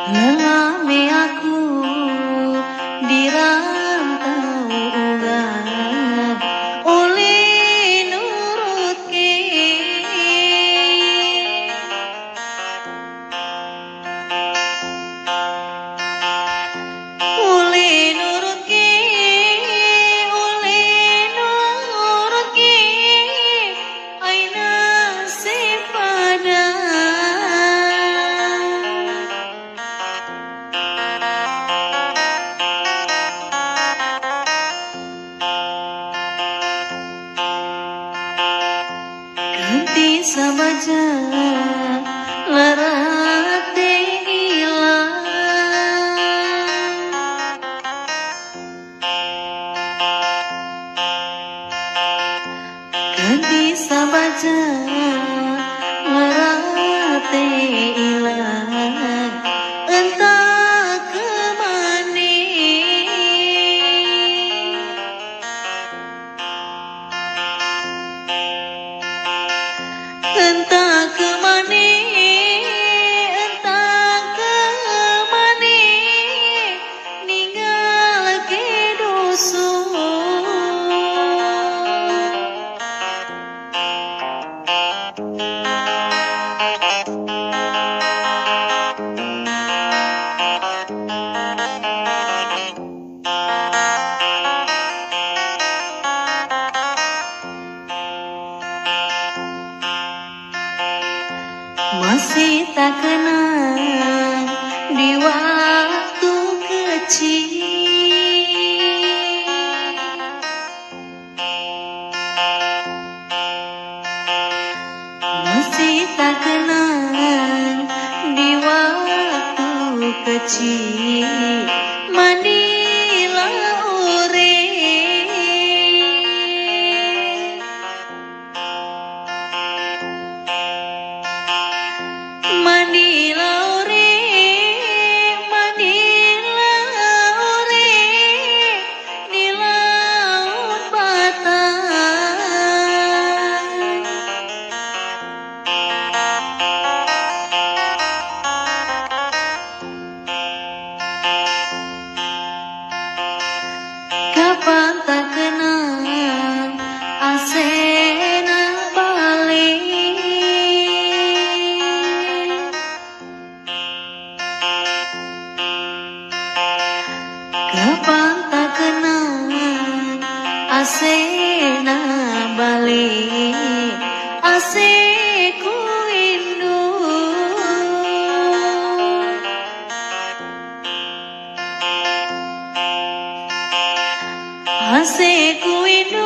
Lalame aku dirantaukan oleh nurut ke oleh nurut ke aina sepada ganti sabaja larate ilang ganti sabaja larate ilang entah kemana entah kemana ninggal ke dusun masih tak kenal di waktu kecil masih tak kenal di waktu kecil mandilah ore Manila ore di laut Batam kapan tak kenal asena balik kapan tak kenal asena balik aseku rindu aseku rindu